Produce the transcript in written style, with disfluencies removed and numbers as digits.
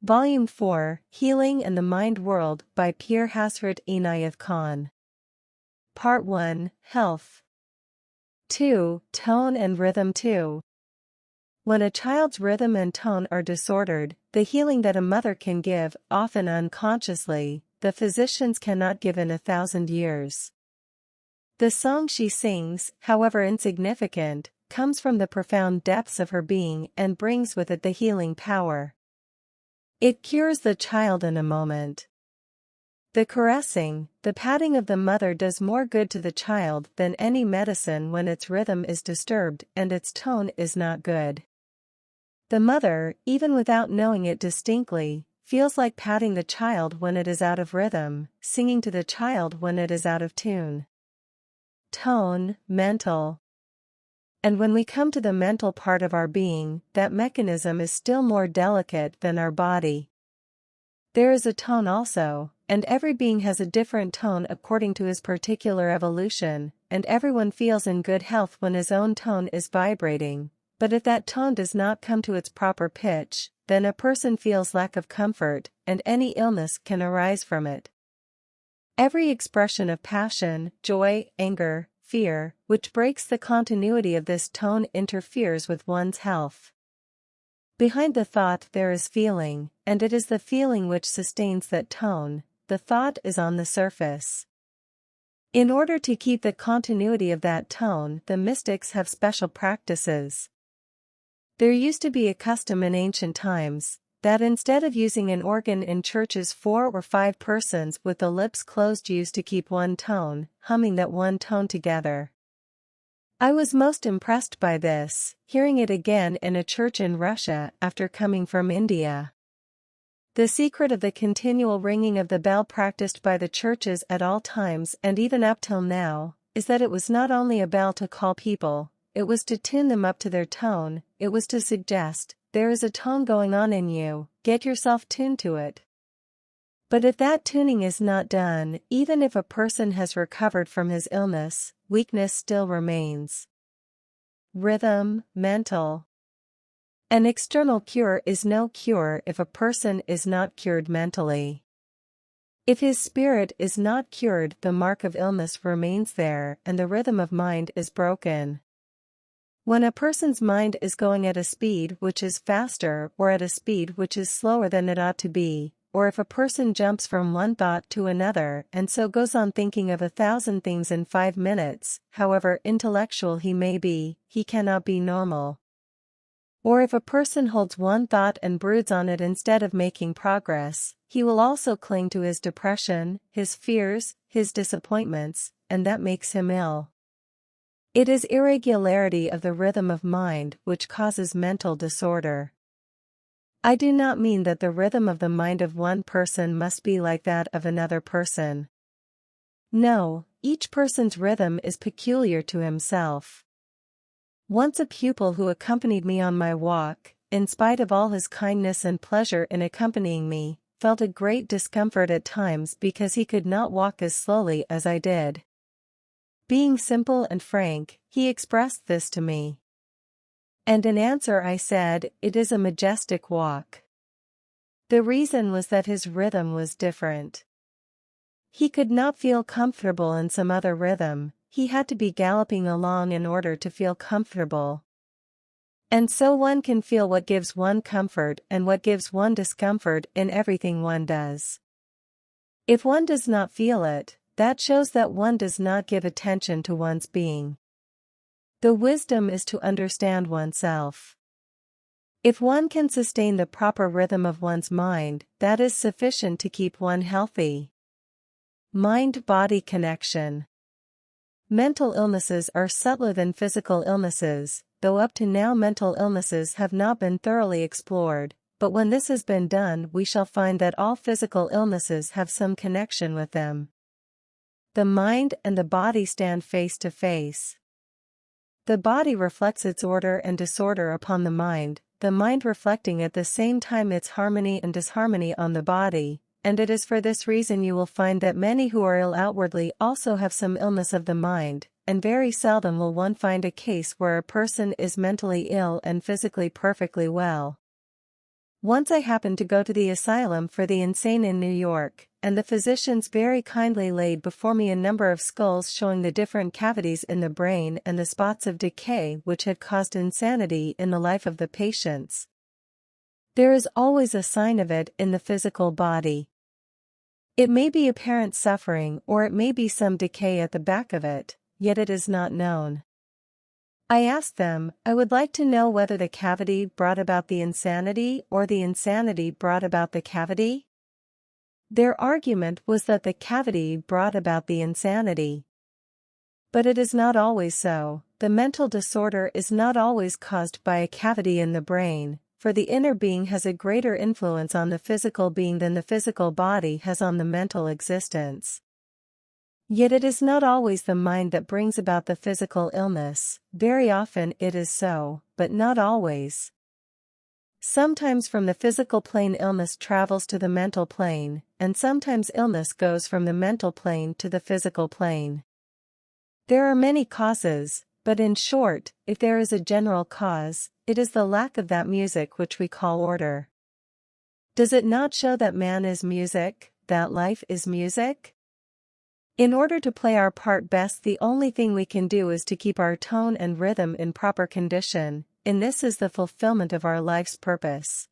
Volume 4, Healing and the Mind World by Pir Hazrat Inayat. Part 1, Health. 2. Tone and Rhythm. 2. When a child's rhythm and tone are disordered, the healing that a mother can give, often unconsciously, the physicians cannot give in 1,000 years. The song she sings, however insignificant, comes from the profound depths of her being and brings with it the healing power. It cures the child in a moment. The caressing, the patting of the mother does more good to the child than any medicine when its rhythm is disturbed and its tone is not good. The mother, even without knowing it distinctly, feels like patting the child when it is out of rhythm, singing to the child when it is out of tune. Tone, mental. And when we come to the mental part of our being, that mechanism is still more delicate than our body. There is a tone also, and every being has a different tone according to his particular evolution, and everyone feels in good health when his own tone is vibrating, but if that tone does not come to its proper pitch, then a person feels lack of comfort, and any illness can arise from it. Every expression of passion, joy, anger, fear, which breaks the continuity of this tone interferes with one's health. Behind the thought there is feeling, and it is the feeling which sustains that tone. The thought is on the surface. In order to keep the continuity of that tone, the mystics have special practices. There used to be a custom in ancient times, that instead of using an organ in churches 4 or 5 persons with the lips closed used to keep one tone, humming that one tone together. I was most impressed by this, hearing it again in a church in Russia after coming from India. The secret of the continual ringing of the bell practiced by the churches at all times and even up till now, is that it was not only a bell to call people, it was to tune them up to their tone, it was to suggest, there is a tone going on in you, get yourself tuned to it. But if that tuning is not done, even if a person has recovered from his illness, weakness still remains. Rhythm, mental. An external cure is no cure if a person is not cured mentally. If his spirit is not cured, the mark of illness remains there and the rhythm of mind is broken. When a person's mind is going at a speed which is faster or at a speed which is slower than it ought to be, or if a person jumps from one thought to another and so goes on thinking of 1,000 things in 5 minutes, however intellectual he may be, he cannot be normal. Or if a person holds one thought and broods on it instead of making progress, he will also cling to his depression, his fears, his disappointments, and that makes him ill. It is irregularity of the rhythm of mind which causes mental disorder. I do not mean that the rhythm of the mind of one person must be like that of another person. No, each person's rhythm is peculiar to himself. Once a pupil who accompanied me on my walk, in spite of all his kindness and pleasure in accompanying me, felt a great discomfort at times because he could not walk as slowly as I did. Being simple and frank, he expressed this to me. And in answer I said, it is a majestic walk. The reason was that his rhythm was different. He could not feel comfortable in some other rhythm, he had to be galloping along in order to feel comfortable. And so one can feel what gives one comfort and what gives one discomfort in everything one does. If one does not feel it, that shows that one does not give attention to one's being. The wisdom is to understand oneself. If one can sustain the proper rhythm of one's mind, that is sufficient to keep one healthy. Mind-body connection. Mental illnesses are subtler than physical illnesses, though up to now mental illnesses have not been thoroughly explored, but when this has been done we shall find that all physical illnesses have some connection with them. The mind and the body stand face to face. The body reflects its order and disorder upon the mind reflecting at the same time its harmony and disharmony on the body, and it is for this reason you will find that many who are ill outwardly also have some illness of the mind, and very seldom will one find a case where a person is mentally ill and physically perfectly well. Once I happened to go to the asylum for the insane in New York, and the physicians very kindly laid before me a number of skulls showing the different cavities in the brain and the spots of decay which had caused insanity in the life of the patients. There is always a sign of it in the physical body. It may be apparent suffering or it may be some decay at the back of it, yet it is not known. I asked them, I would like to know whether the cavity brought about the insanity or the insanity brought about the cavity? Their argument was that the cavity brought about the insanity. But it is not always so. The mental disorder is not always caused by a cavity in the brain, for the inner being has a greater influence on the physical being than the physical body has on the mental existence. Yet it is not always the mind that brings about the physical illness. Very often it is so, but not always. Sometimes from the physical plane illness travels to the mental plane, and sometimes illness goes from the mental plane to the physical plane. There are many causes, but in short, if there is a general cause, it is the lack of that music which we call order. Does it not show that man is music, that life is music? In order to play our part best, the only thing we can do is to keep our tone and rhythm in proper condition, and this is the fulfillment of our life's purpose.